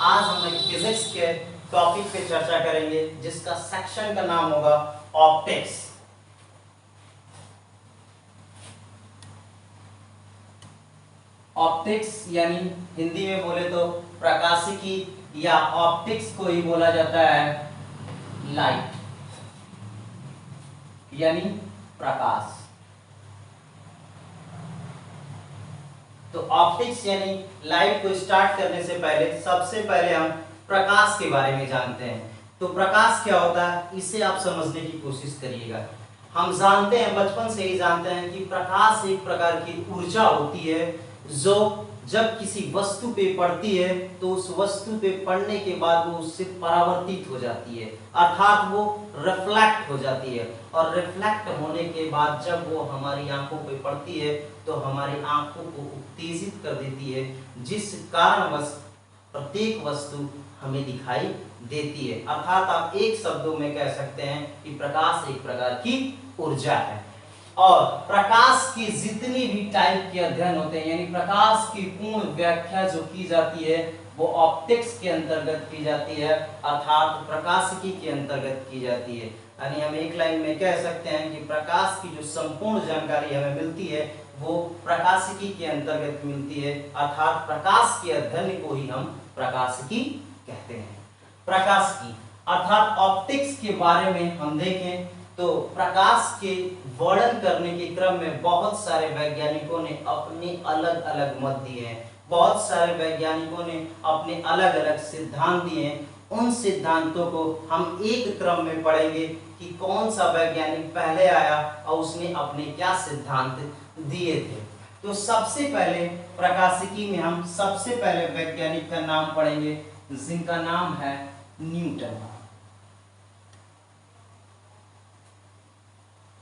आज हम एक फिजिक्स के टॉपिक पे चर्चा करेंगे जिसका सेक्शन का नाम होगा ऑप्टिक्स। ऑप्टिक्स यानी हिंदी में बोले तो प्रकाशिकी या ऑप्टिक्स को ही बोला जाता है लाइट यानी प्रकाश। तो ऑप्टिक्स यानी लाइट को स्टार्ट करने से पहले सबसे पहले हम प्रकाश के बारे में जानते हैं। तो प्रकाश क्या होता है इसे आप समझने की कोशिश करिएगा। हम जानते हैं, बचपन से ही जानते हैं कि प्रकाश एक प्रकार की ऊर्जा होती है जो जब किसी वस्तु पे पड़ती है तो उस वस्तु पे पड़ने के बाद वो उससे परावर्तित हो जाती है, अर्थात वो रिफ्लेक्ट हो जाती है। और रिफ्लेक्ट होने के बाद जब वो हमारी आंखों पे पड़ती है तो हमारी आंखों को उत्तेजित कर देती है, जिस कारणवश प्रत्येक वस्तु हमें दिखाई देती है। अर्थात आप एक शब्दों में कह सकते हैं कि प्रकाश एक प्रकार की ऊर्जा है। और प्रकाश की जितनी भी टाइप के अध्ययन होते हैं यानी प्रकाश की पूर्ण व्याख्या जो की जाती है वो ऑप्टिक्स के अंतर्गत की जाती है, अर्थात प्रकाशिकी के अंतर्गत की जाती है। यानी हम एक लाइन में कह सकते हैं कि प्रकाश की जो संपूर्ण जानकारी हमें मिलती है वो प्रकाशिकी के अंतर्गत मिलती है, अर्थात प्रकाश के अध्ययन को ही हम प्रकाशिकी कहते हैं। प्रकाशिकी अर्थात ऑप्टिक्स के बारे में हम देखें तो प्रकाश के वर्णन करने के क्रम में बहुत सारे वैज्ञानिकों ने अपने अलग अलग मत दिए हैं, बहुत सारे वैज्ञानिकों ने अपने अलग अलग सिद्धांत दिए हैं। उन सिद्धांतों को हम एक क्रम में पढ़ेंगे कि कौन सा वैज्ञानिक पहले आया और उसने अपने क्या सिद्धांत दिए थे। तो सबसे पहले प्रकाशिकी में हम सबसे पहले वैज्ञानिक का नाम पढ़ेंगे जिनका नाम है न्यूटन।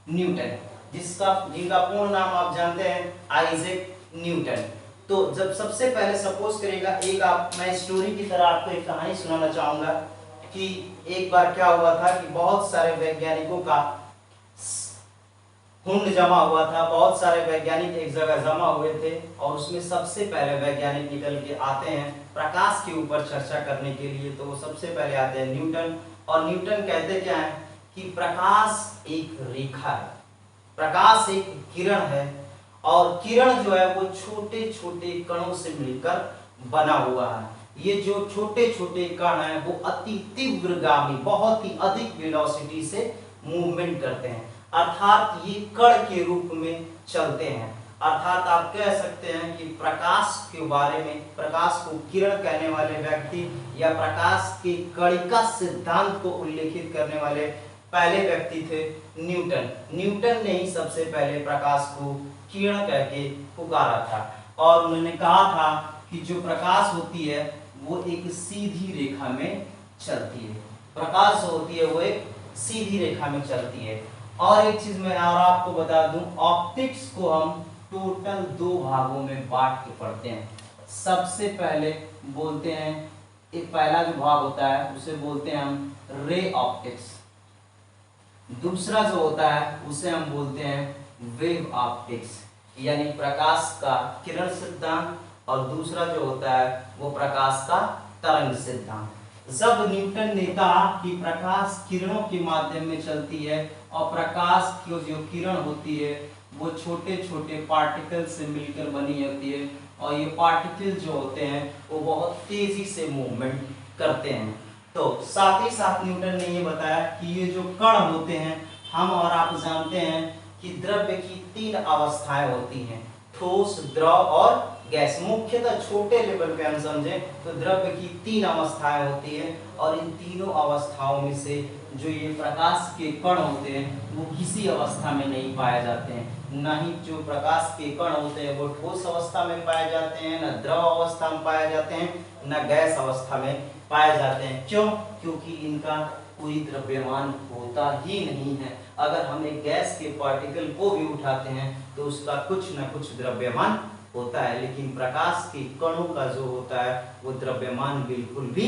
न्यूटन जिनका पूर्ण नाम आप जानते हैं आइजैक न्यूटन। तो जब सबसे पहले सपोज करेगा मैं स्टोरी की तरह आपको एक कहानी सुनाना चाहूंगा कि एक बार क्या हुआ था कि बहुत सारे वैज्ञानिकों का झुंड जमा हुआ था, बहुत सारे वैज्ञानिक एक जगह जमा हुए थे और उसमें सबसे पहले वैज्ञानिक निकल के आते हैं प्रकाश के ऊपर चर्चा करने के लिए। तो वो सबसे पहले आते हैं न्यूटन, और न्यूटन कहते क्या है कि प्रकाश एक रेखा है, प्रकाश एक किरण है और किरण जो है वो छोटे छोटे कणों से मिलकर बना हुआ है। ये जो छोटे छोटे कण हैं वो अति तीव्रगामी, बहुत ही अधिक वेलोसिटी से मूवमेंट करते हैं, अर्थात ये कण के रूप में चलते हैं। अर्थात आप कह सकते हैं कि प्रकाश के बारे में, प्रकाश को किरण कहने वाले व्यक्ति या प्रकाश के कणिका सिद्धांत को उल्लेखित करने वाले पहले व्यक्ति थे न्यूटन। न्यूटन ने ही सबसे पहले प्रकाश को किरण कह के पुकारा था और उन्होंने कहा था कि जो प्रकाश होती है वो एक सीधी रेखा में चलती है, प्रकाश होती है वो एक सीधी रेखा में चलती है। और एक चीज मैं और आपको बता दूं, ऑप्टिक्स को हम टोटल दो भागों में बांट के पढ़ते हैं। सबसे पहले बोलते हैं, एक पहला जो भाग होता है उसे बोलते हैं हम रे ऑप्टिक्स, दूसरा जो होता है उसे हम बोलते हैं वेव ऑप्टिक्स यानी प्रकाश का किरण सिद्धांत, और दूसरा जो होता है वो प्रकाश का तरंग सिद्धांत। जब न्यूटन ने कहा कि प्रकाश किरणों के माध्यम में चलती है और प्रकाश की जो किरण होती है वो छोटे छोटे पार्टिकल से मिलकर बनी होती है और ये पार्टिकल जो होते हैं वो बहुत तेजी से मूवमेंट करते हैं। तो साथ ही साथ न्यूटन ने ये बताया कि ये जो कण होते हैं, हम और आप जानते हैं कि द्रव्य की तीन अवस्थाएं होती हैं, ठोस, द्रव और गैस। मुख्यतः छोटे लेवल पे हम समझें तो द्रव्य की तीन अवस्थाएं होती हैं और इन तीनों अवस्थाओं में से जो ये प्रकाश के कण होते हैं वो किसी अवस्था में नहीं पाए जाते हैं। न ही जो प्रकाश के कण होते हैं वो ठोस अवस्था में पाए जाते हैं, न द्रव अवस्था में पाए जाते हैं, न गैस अवस्था में पाए जाते हैं। क्यों? क्योंकि इनका कोई द्रव्यमान होता ही नहीं है। अगर हम एक गैस के पार्टिकल को भी उठाते हैं तो उसका कुछ न कुछ द्रव्यमान होता है, लेकिन प्रकाश के कणों का जो होता है वो द्रव्यमान बिल्कुल भी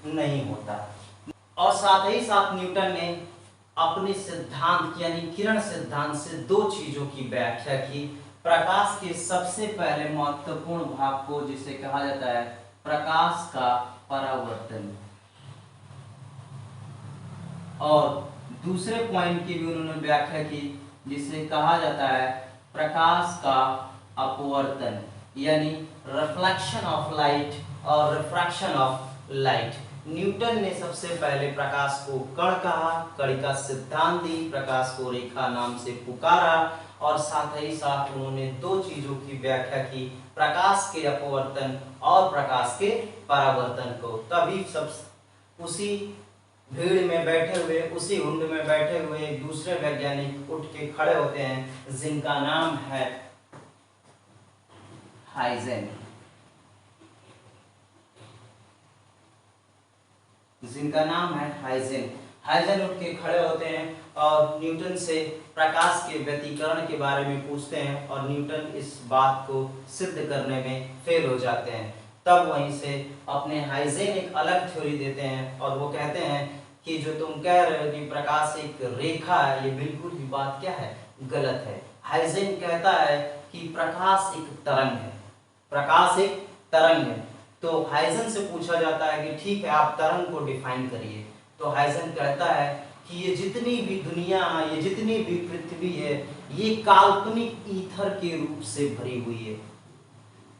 नहीं होता। और साथ ही साथ न्यूटन ने अपने सिद्धांत यानी किरण सिद्धांत से दो चीजों की व्याख्या की। प्रकाश के सबसे पहले महत्वपूर्ण भाग को जिसे कहा जाता है प्रकाश का परावर्तन। और दूसरे पॉइंट की भी उन्होंने व्याख्या की, जिसे कहा जाता है प्रकाश का अपवर्तन, यानी रिफ्लेक्शन ऑफ लाइट और रिफ्रैक्शन ऑफ लाइट। न्यूटन ने सबसे पहले प्रकाश को कण कहा, कण का सिद्धांत दी, प्रकाश को रेखा नाम से पुकारा, और साथ ही साथ उन्होंने दो चीजों की व्याख्या की, प्रकाश के अपवर्तन और प्रकाश के परावर्तन को। तभी सब उसी भीड़ में बैठे हुए, उसी झुंड में बैठे हुए एक दूसरे वैज्ञानिक उठ के खड़े होते हैं, जिनका नाम है हाइजेन। जिनका नाम है हाइजेन। हाइजेन उठ के खड़े होते हैं और न्यूटन से प्रकाश के व्यतिकरण के बारे में पूछते हैं, और न्यूटन इस बात को सिद्ध करने में फेल हो जाते हैं। तब वहीं से अपने हाइजेन एक अलग थ्योरी देते हैं, और वो कहते हैं कि जो तुम कह रहे हो कि प्रकाश एक रेखा है, ये बिल्कुल ही बात क्या है, गलत है। हाइजेन कहता है कि प्रकाश एक तरंग है, प्रकाश एक तरंग है। तो हाइजेन से पूछा जाता है कि ठीक है, आप तरंग को डिफाइन करिए। तो हाइजेन कहता है कि ये जितनी भी दुनिया है, ये जितनी भी पृथ्वी है, ये काल्पनिक ईथर के रूप से भरी हुई है,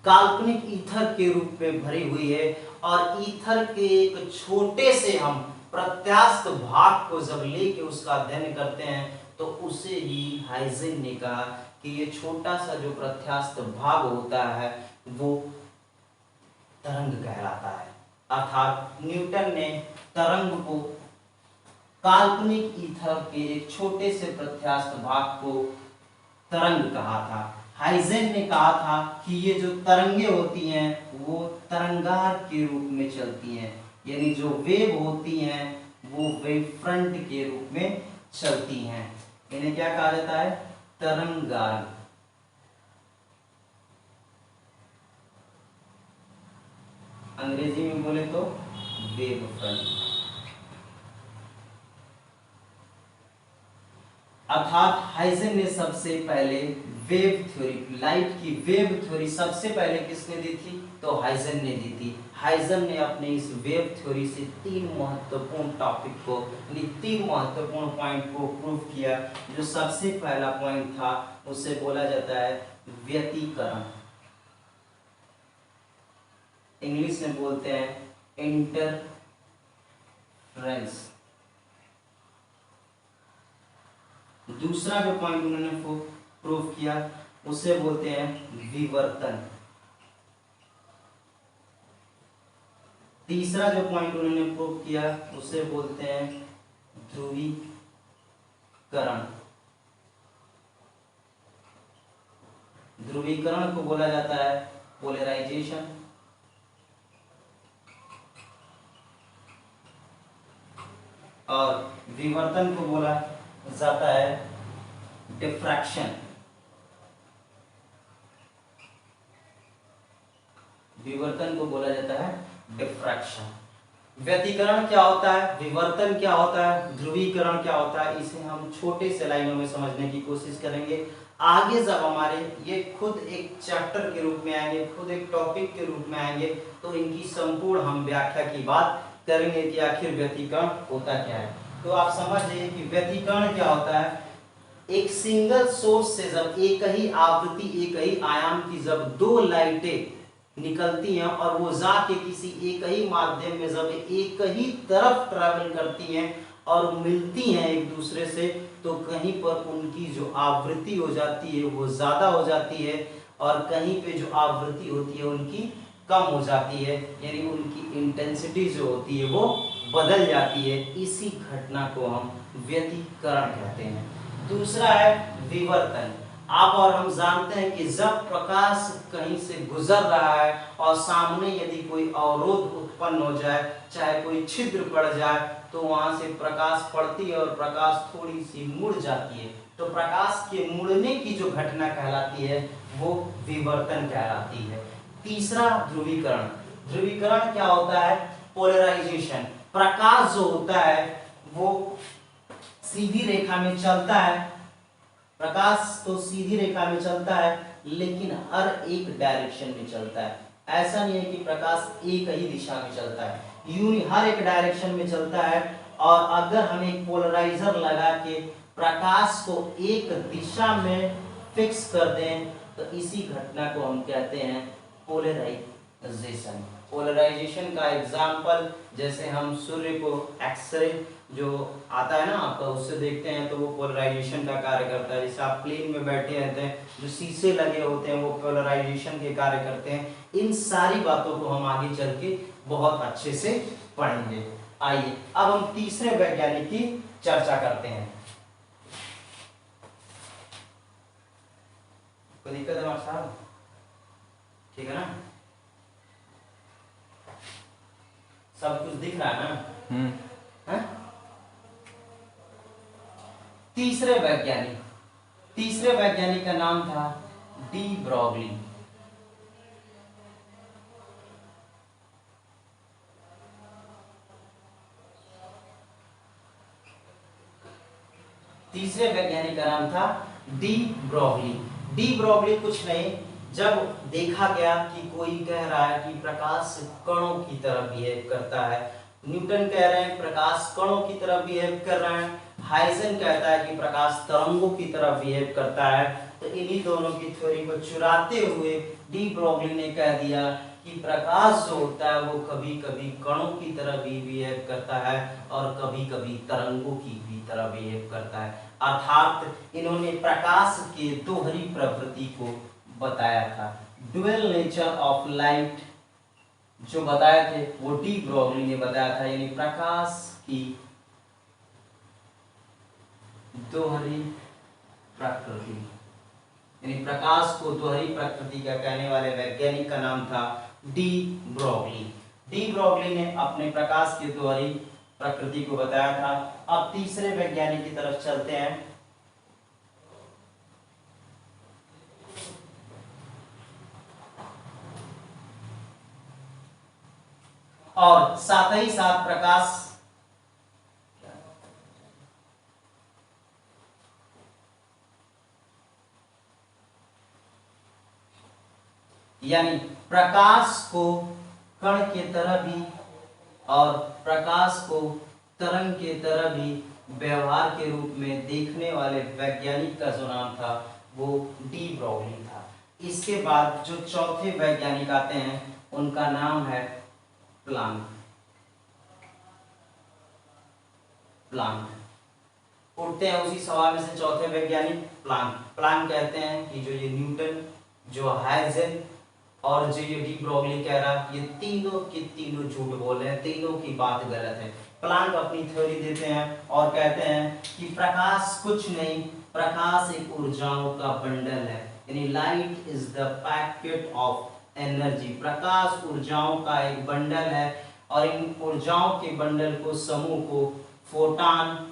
काल्पनिक ईथर के रूप में भरी हुई है। और ईथर के एक छोटे से हम प्रत्यास्थ भाग को जब लेके उसका अध्ययन करते हैं, तो उसे ही हाइजेन ने कहा कि ये छोटा सा जो प्रत्यास्थ भाग होता है वो तरंग कहलाता है। अर्थात न्यूटन ने तरंग को, काल्पनिक ईथर के एक छोटे से प्रत्यास्थ भाग को तरंग कहा था। हाइजेन ने कहा था कि ये जो तरंगे होती हैं वो तरंगार के रूप में चलती हैं, यानी जो वेव होती हैं वो वेव फ्रंट के रूप में चलती हैं। इन्हें क्या कहा जाता है, तरंगार। अंग्रेजी में बोले तो वेव फ्रंट। अर्थात हाइजेन ने सबसे पहले वेव थ्योरी, लाइट की वेव थ्योरी सबसे पहले किसने दी थी, तो हाइजेन ने दी थी। हाइजेन ने अपने इस वेव थ्योरी से तीन महत्वपूर्ण टॉपिक को, यानी तीन महत्वपूर्ण पॉइंट को प्रूव किया। जो सबसे पहला पॉइंट था उसे बोला जाता है व्यतिकरण, इंग्लिश में बोलते हैं इंटरफेरेंस। दूसरा जो पॉइंट उन्होंने प्रूव किया उसे बोलते हैं विवर्तन। तीसरा जो पॉइंट उन्होंने प्रूव किया उसे बोलते हैं ध्रुवीकरण। ध्रुवीकरण को बोला जाता है पोलराइजेशन, और विवर्तन को बोला जाता है डिफ्रैक्शन। विवर्तन को बोला जाता है डिफ्रैक्शन। व्यतिकरण क्या होता है, विवर्तन क्या होता है, ध्रुवीकरण क्या होता है, इसे हम छोटे से लाइनों में समझने की कोशिश करेंगे। आगे जब हमारे ये खुद एक चैप्टर के रूप में आएंगे, खुद एक टॉपिक के रूप में आएंगे, तो इनकी संपूर्ण हम व्याख्या की बात करेंगे कि आखिर व्यतिकरण होता क्या है। तो आप समझ जाइए कि व्यतिकरण क्या होता है। एक सिंगल सोर्स से जब एक ही आवृत्ति, एक ही आयाम की जब दो लाइटें निकलती हैं और वो जाके किसी एक ही माध्यम में जब एक ही तरफ ट्रैवल करती हैं और मिलती हैं एक दूसरे से, तो कहीं पर उनकी जो आवृत्ति हो जाती है वो ज्यादा हो जाती है, और कहीं पे जो आवृत्ति होती है उनकी कम हो जाती है, यानी उनकी इंटेंसिटी जो होती है वो बदल जाती है। इसी घटना को हम व्यतिकरण कहते हैं। दूसरा है विवर्तन। आप और हम जानते हैं कि जब प्रकाश कहीं से गुजर रहा है और सामने यदि कोई अवरोध उत्पन्न हो जाए, चाहे कोई छिद्र पड़ जाए, तो वहां से प्रकाश पड़ती है और प्रकाश थोड़ी सी मुड़ जाती है, तो प्रकाश के मुड़ने की जो घटना कहलाती है वो विवर्तन कहलाती है। तीसरा ध्रुवीकरण। ध्रुवीकरण क्या होता है, पोलराइजेशन। प्रकाश जो होता है वो सीधी रेखा में चलता है, प्रकाश तो सीधी रेखा में चलता है लेकिन हर एक डायरेक्शन में चलता है। ऐसा नहीं है कि प्रकाश एक ही दिशा में चलता है, हर एक डायरेक्शन में चलता है। और अगर हम एक पोलराइजर लगा के प्रकाश को एक दिशा में फिक्स कर दें तो इसी घटना को हम कहते हैं पोलराइजेशन। पोलराइजेशन का एग्जाम्पल जैसे हम सूर्य को एक्सरे जो आता है ना आपका, उससे देखते हैं तो वो पोलराइजेशन का कार्य करता है। जैसे आप प्लेन में बैठे रहते हैं, जो शीशे लगे होते हैं वो पोलराइजेशन के कार्य करते हैं। इन सारी बातों को हम आगे चल के बहुत अच्छे से पढ़ेंगे। आइए अब हम तीसरे वैज्ञानिक की चर्चा करते हैं। कोई दिक्कत है हमारे साहब? ठीक है ना, सब कुछ दिख रहा है ना? है? तीसरे वैज्ञानिक का नाम था डी ब्रॉगली। तीसरे वैज्ञानिक का नाम था डी ब्रॉगली। डी ब्रॉगली कुछ नहीं, जब देखा गया कि कोई कह रहा है कि प्रकाश कणों की तरह बिहेव करता है, न्यूटन कह रहे हैं प्रकाश कणों की तरह बिहेव कर रहा है, हाइजन कहता है कि प्रकाश तरंगों की तरह बिहेव करता है, तो इन्हीं दोनों की थ्योरी को चुराते हुए डी ब्रॉगली ने कह दिया कि प्रकाश जो होता है वो कभी कभी कणों की तरह भी बिहेव करता है और कभी कभी तरंगों की भी तरह बिहेव करता है। अर्थात इन्होंने प्रकाश के दोहरी प्रवृत्ति को बताया था। ड्यूअल नेचर ऑफ लाइट जो बताए थे वो डी ब्रॉगली ने बताया था, यानी प्रकाश की दोहरी प्रकृति, यानी प्रकाश को दोहरी प्रकृति का कहने वाले वैज्ञानिक का नाम था डी ब्रॉगली। डी ब्रॉगली ने अपने प्रकाश की दोहरी प्रकृति को बताया था। अब तीसरे वैज्ञानिक की तरफ चलते हैं। और साथ ही साथ प्रकाश यानी प्रकाश को कण के तरह भी और प्रकाश को तरंग के तरह भी व्यवहार के रूप में देखने वाले वैज्ञानिक का जो नाम था वो डी ब्रॉगली था। इसके बाद जो चौथे वैज्ञानिक आते हैं उनका नाम है प्लांक। उठते हैं उसी सवाल में से चौथे वैज्ञानिक प्लांक कहते हैं कि जो ये न्यूटन, जो हाइजेन और जो ये डी ब्रॉगली कह रहा है, ये तीनों के तीनों झूठ बोल रहे हैं, तीनों की बात गलत है। प्लांक अपनी थ्योरी देते हैं और कहते हैं कि प्रकाश कुछ नहीं, प्रकाश एक ऊर्जाओं का बंडल है, यानी light is the packet of energy. प्रकाश ऊर्जाओं का एक बंडल है और इन ऊर्जाओं के बंडल को, समूह को फोटॉन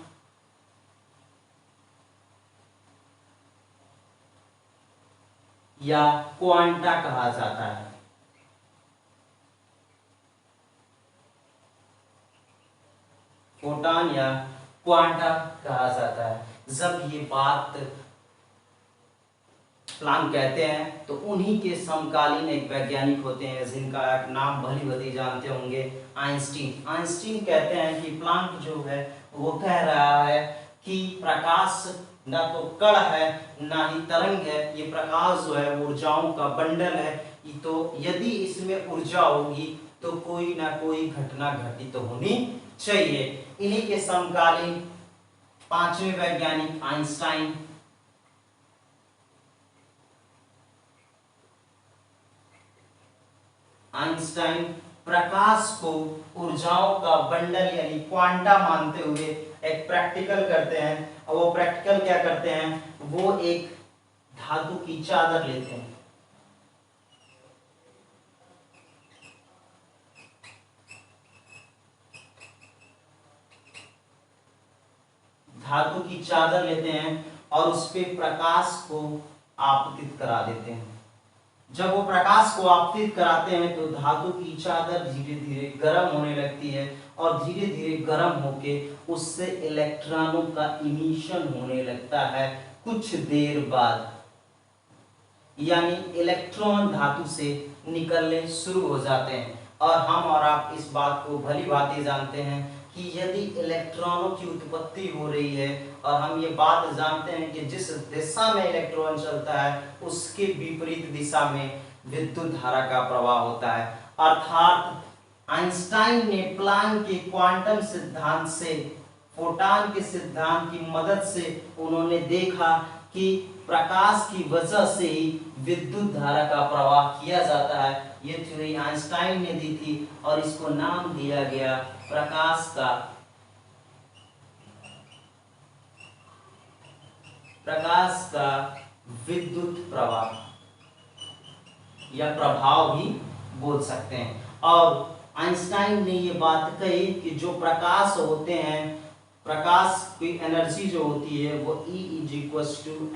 या क्वांटा कहा जाता है। फोटॉन या क्वांटा कहा जाता है। जब ये बात प्लांक कहते हैं तो उन्हीं के समकालीन एक वैज्ञानिक होते हैं जिनका एक नाम भली भांति जानते होंगे, आइंस्टीन। आइंस्टीन कहते हैं कि प्लांक जो है वो कह रहा है कि प्रकाश ना तो कण है ना ही तरंग है, ये प्रकाश जो है ऊर्जाओं का बंडल है। तो यदि इसमें ऊर्जा होगी तो कोई ना कोई घटना घटित तो होनी चाहिए। इन्हीं के समकालीन पांचवें वैज्ञानिक आइंस्टाइन। आइंस्टाइन प्रकाश को ऊर्जाओं का बंडल यानी क्वांटा मानते हुए एक प्रैक्टिकल करते हैं। और वो प्रैक्टिकल क्या करते हैं, वो एक धातु की चादर लेते हैं, धातु की चादर लेते हैं और उस पे प्रकाश को आपतित करा देते हैं। जब वो प्रकाश को आपतित कराते हैं तो धातु की चादर धीरे धीरे गर्म होने लगती है और धीरे धीरे गर्म होके उससे इलेक्ट्रॉनों का इमिशन होने लगता है कुछ देर बाद, यानी इलेक्ट्रॉन धातु से निकलने शुरू हो जाते हैं। और हम और आप इस बात को भली भांति जानते हैं कि यदि इलेक्ट्रॉनों की उत्पत्ति हो रही है और हम ये बात जानते हैं कि जिस दिशा में इलेक्ट्रॉन चलता है उसके विपरीत दिशा में विद्युत धारा का प्रवाह होता है। अर्थात आइंस्टाइन ने प्लांक के क्वांटम सिद्धांत से, फोटॉन के सिद्धांत की मदद से उन्होंने देखा कि प्रकाश की वजह से ही विद्युत धारा का प्रवाह किया जाता है। ये थ्योरी आइंस्टाइन ने दी थी और इसको नाम दिया गया प्रकाश का विद्युत प्रवाह या प्रभाव भी बोल सकते हैं। और आइंस्टाइन ने ये बात कही कि जो प्रकाश होते हैं, प्रकाश की एनर्जी जो होती है वो E =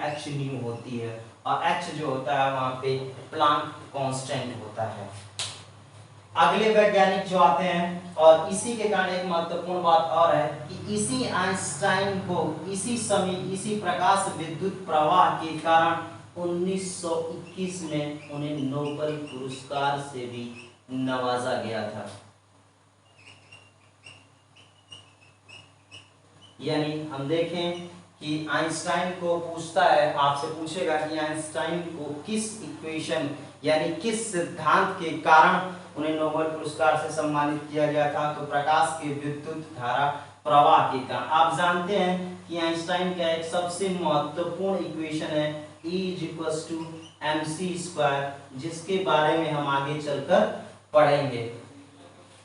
h होती है और h जो होता है वहां पे प्लांक कांस्टेंट होता है। अगले वैज्ञानिक जो आते हैं, और इसी के कारण एक महत्वपूर्ण बात और है कि इसी आइंस्टाइन को इसी समय इसी प्रकाश विद्युत प्रवाह के कारण 1921 में उन्हें नोबेल पुरस्कार से भी नवाजा गया था। यानी हम देखें कि आइंस्टाइन को पूछता है, आपसे पूछेगा कि आइंस्टाइन को किस इक्वेशन यानी किस सिद्धांत के कारण उन्हें नोबेल पुरस्कार से सम्मानित किया गया था, तो प्रकाश के विद्युत धारा प्रवाह के कारण। आप जानते हैं कि आइंस्टाइन का एक सबसे महत्वपूर्ण इक्वेशन है E = mc², जिसके बारे में हम आगे चलकर पढ़ेंगे।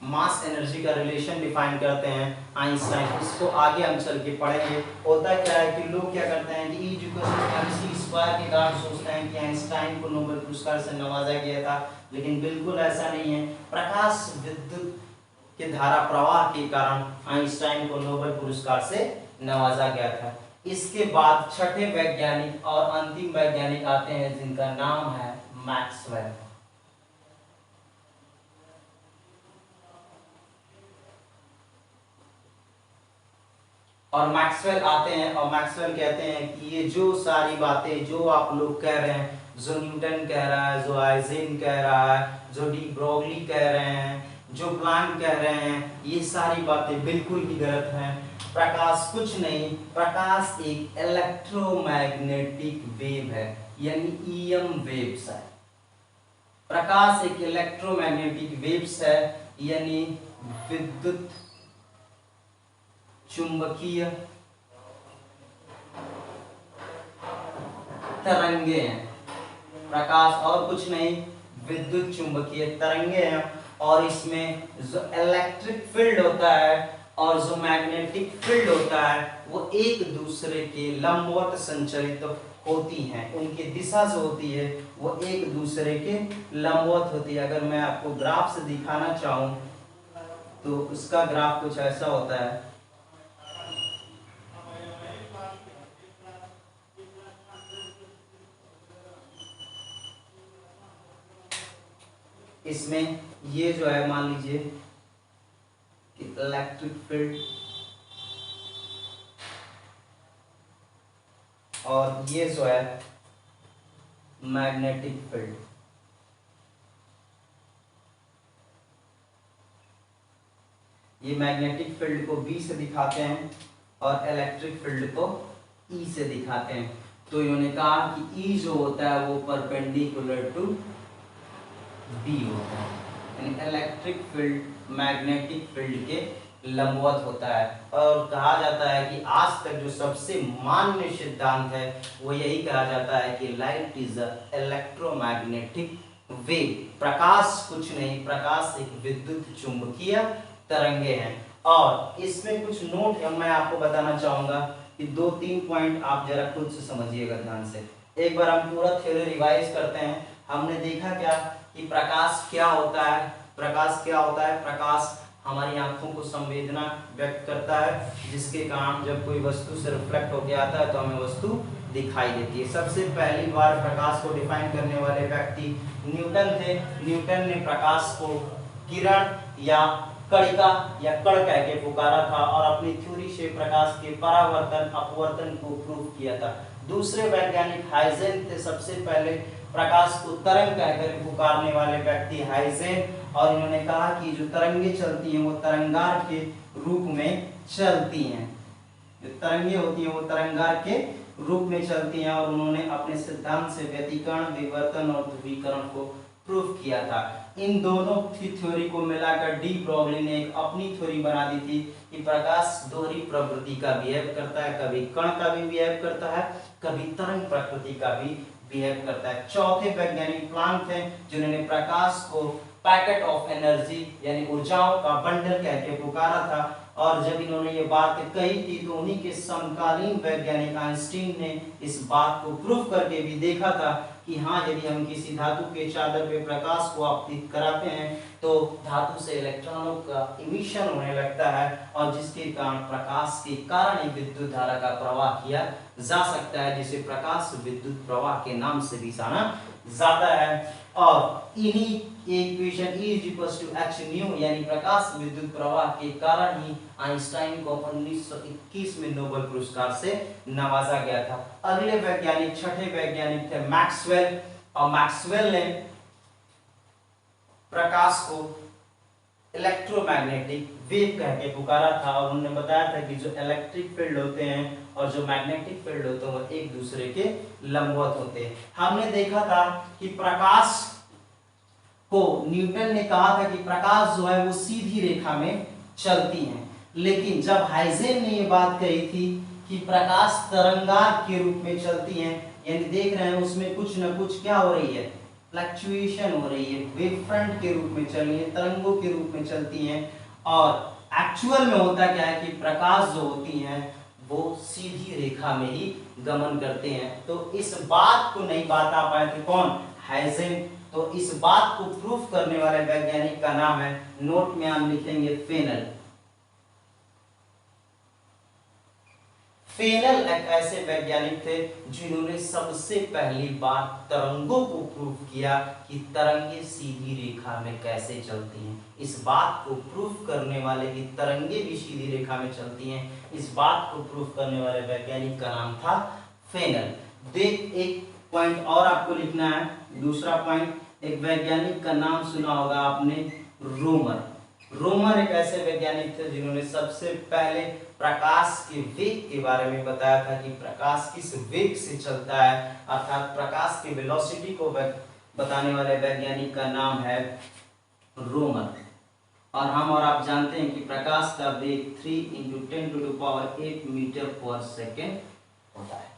मास एनर्जी का रिलेशन डिफाइन करते हैं आइंस्टाइन, इसको आगे हम चल के पढ़ेंगे। होता क्या है कि लोग क्या करते हैं कि E = mc² के कारण सोचते हैं कि आइंस्टाइन को नोबेल पुरस्कार से नवाजा गया था, लेकिन बिल्कुल ऐसा नहीं है। प्रकाश विद्युत के धारा प्रवाह के कारण आइंस्टाइन को नोबेल पुरस्कार से नवाजा गया था। इसके बाद छठे वैज्ञानिक और अंतिम वैज्ञानिक आते हैं जिनका नाम है मैक्सवेल। और मैक्सवेल आते हैं और मैक्सवेल कहते हैं कि ये जो सारी बातें जो आप लोग कह रहे हैं, जो न्यूटन कह रहा है, जो आइंस्टाइन कह रहा है, जो डी ब्रोगली कह रहे हैं, जो प्लांक कह रहे हैं, ये सारी बातें बिल्कुल ही गलत हैं। प्रकाश कुछ नहीं, प्रकाश एक इलेक्ट्रोमैग्नेटिक वेव है, यानी ईएम वेव्स है। प्रकाश एक इलेक्ट्रोमैग्नेटिक वेव्स है, यानी विद्युत चुंबकीय तरंगे हैं। प्रकाश और कुछ नहीं, विद्युत चुंबकीय तरंगे हैं। और इसमें जो इलेक्ट्रिक फील्ड होता है और जो मैग्नेटिक फील्ड होता है वो एक दूसरे के लंबवत संचरित होती हैं। उनकी दिशा जो होती है वो एक दूसरे के लंबवत होती है। अगर मैं आपको ग्राफ से दिखाना चाहूं तो उसका ग्राफ कुछ ऐसा होता है। इसमें ये जो है मान लीजिए कि इलेक्ट्रिक फील्ड और ये जो है मैग्नेटिक फील्ड। ये मैग्नेटिक फील्ड को B से दिखाते हैं और इलेक्ट्रिक फील्ड को E से दिखाते हैं। तो इन्होंने कहा कि E जो होता है वो परपेंडिकुलर टू B होता है, यानी इलेक्ट्रिक फील्ड मैग्नेटिक फील्ड के लंबवत होता है। और कहा जाता है कि आज तक जो सबसे मान्य सिद्धांत है वो यही कहा जाता है कि light is a electromagnetic wave. प्रकाश कुछ नहीं, प्रकाश एक विद्युत चुंबकीय तरंगे हैं। और इसमें कुछ नोट मैं आपको बताना चाहूंगा कि 2-3 पॉइंट आप जरा खुद से समझिएगा ध्यान से। एक बार हम पूरा थ्योरी रिवाइज करते हैं। हमने देखा क्या कि प्रकाश क्या होता है। प्रकाश क्या होता है? प्रकाश हमारी आंखों को संवेदना व्यक्त करता है, जिसके कारण जब कोई वस्तु से रिफ्लेक्ट होकर आता है तो हमें वस्तु दिखाई देती है। सबसे पहली बार प्रकाश को डिफाइन करने वाले व्यक्ति न्यूटन थे। न्यूटन ने प्रकाश को किरण या कणिका या कण कह के पुकारा था और अपनी थ्योरी से प्रकाश के परावर्तन अपवर्तन को प्रूव किया था। दूसरे वैज्ञानिक हाइजेन थे। सबसे पहले प्रकाश को तरंग कहकर पुकारने वाले व्यक्ति हाइजेन, और इन्होंने कहा कि जो तरंगे चलती हैं वो तरंगार के रूप में चलती हैं, जो तरंगे होती हैं वो तरंगार के रूप में चलती हैं, और उन्होंने अपने सिद्धांत से व्यतिकरण, विवर्तन और ध्रुवीकरण को प्रूव किया था। इन दोनों की थ्योरी को मिलाकर डी ब्रोगली ने एक अपनी थ्योरी बना दी थी कि प्रकाश दोहरी प्रवृत्ति का बिहेव करता है, कभी कण का भी बिहेव करता है, कभी तरंग प्रकृति का भी बिहेव करता है। चौथे वैज्ञानिक प्लांक थे जिन्होंने प्रकाश को पैकेट ऑफ एनर्जी यानी ऊर्जाओं का बंडल कह के पुकारा था, और जब इन्होंने ये बात कही थी तो उन्हीं के समकालीन वैज्ञानिक आइंस्टीन ने इस बात को प्रूव करके भी देखा था कि हाँ, यदि हम किसी धातु के चादर पे प्रकाश को आपतित कराते हैं तो धातु से इलेक्ट्रॉनों का इमिशन होने लगता है, और जिसके कारण प्रकाश के कारण ही विद्युत धारा का प्रवाह किया जा सकता है, जिसे प्रकाश विद्युत प्रवाह के नाम से भी जाना जाता है। और इन्हीं इक्वेशन E = h न्यू यानी प्रकाश विद्युत प्रवाह के कारण ही आइंस्टाइन को 1921 में नोबेल पुरस्कार से नवाजा गया था। अगले वैज्ञानिक, छठे वैज्ञानिक थे मैक्सवेल, और मैक्सवेल ने प्रकाश को इलेक्ट्रोमैग्नेटिक वेव कह के पुकारा था, और उन्होंने बताया था कि जो इलेक्ट्रिक फील्ड होते हैं और जो मैग्नेटिक फील्ड होते हैं वो एक दूसरे के लंबवत होते हैं। हमने देखा था कि प्रकाश को न्यूटन ने कहा था कि प्रकाश जो है वो सीधी रेखा में चलती है, लेकिन जब हाइजेन ने ये बात कही थी कि प्रकाश तरंगार के रूप में चलती है, यानी देख रहे हैं उसमें कुछ न कुछ क्या हो रही है, फ्लक्चुएशन हो रही है, वेव फ्रंट के रूप में चल रही है, तरंगों के रूप में चलती हैं, और एक्चुअल में होता क्या है कि प्रकाश जो होती हैं वो सीधी रेखा में ही गमन करते हैं। तो इस बात को नहीं बता पाए थे कौन, हाइजेन। तो इस बात को प्रूफ करने वाले वैज्ञानिक का नाम है, नोट में हम लिखेंगे फेनल। फेनल एक ऐसे वैज्ञानिक थे जिन्होंने सबसे पहली बार तरंगों को प्रूव किया कि तरंगे सीधी रेखा में कैसे चलती हैं। इस बात को प्रूफ करने वाले कि तरंगे भी सीधी रेखा में चलती हैं, इस बात को प्रूफ करने वाले वैज्ञानिक का नाम था फेनल। देख, एक पॉइंट और आपको लिखना है, दूसरा पॉइंट, एक वैज्ञानिक का नाम सुना होगा आपने, रोमर। रोमर एक ऐसे वैज्ञानिक थे जिन्होंने सबसे पहले प्रकाश के वेग के बारे में बताया था कि प्रकाश किस वेग से चलता है, अर्थात प्रकाश की वेलोसिटी को बताने वाले वैज्ञानिक का नाम है रोमर। और हम और आप जानते हैं कि प्रकाश का वेग 3 × 10⁸ मीटर पर सेकेंड होता है,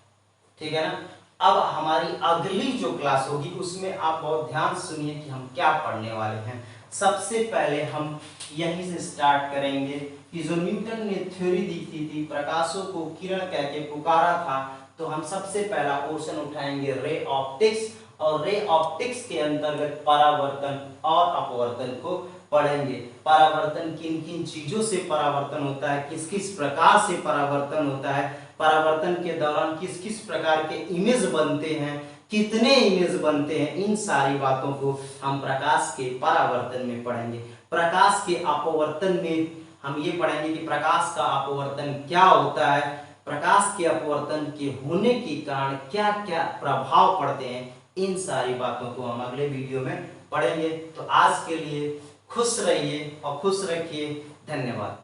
ठीक है ना। अब हमारी अगली जो क्लास होगी उसमें आप बहुत ध्यान सुनिए कि हम क्या पढ़ने वाले हैं। सबसे पहले हम यहीं से स्टार्ट करेंगे कि जो न्यूटन ने थ्योरी दी थी प्रकाशों को किरण कह के पुकारा था, तो हम सबसे पहला पोर्शन उठाएंगे रे ऑप्टिक्स, और रे ऑप्टिक्स के अंतर्गत परावर्तन और अपवर्तन को पढ़ेंगे। परावर्तन किन किन चीजों से परावर्तन होता है, किस किस प्रकार से परावर्तन होता है, परावर्तन के दौरान किस किस प्रकार के इमेज बनते हैं, कितने इमेज बनते हैं, इन सारी बातों को हम प्रकाश के परावर्तन में पढ़ेंगे। प्रकाश के अपवर्तन में हम ये पढ़ेंगे कि प्रकाश का अपवर्तन क्या होता है, प्रकाश के अपवर्तन के होने के कारण क्या क्या प्रभाव पड़ते हैं, इन सारी बातों को हम अगले वीडियो में पढ़ेंगे। तो आज के लिए खुश रहिए और खुश रखिए। धन्यवाद।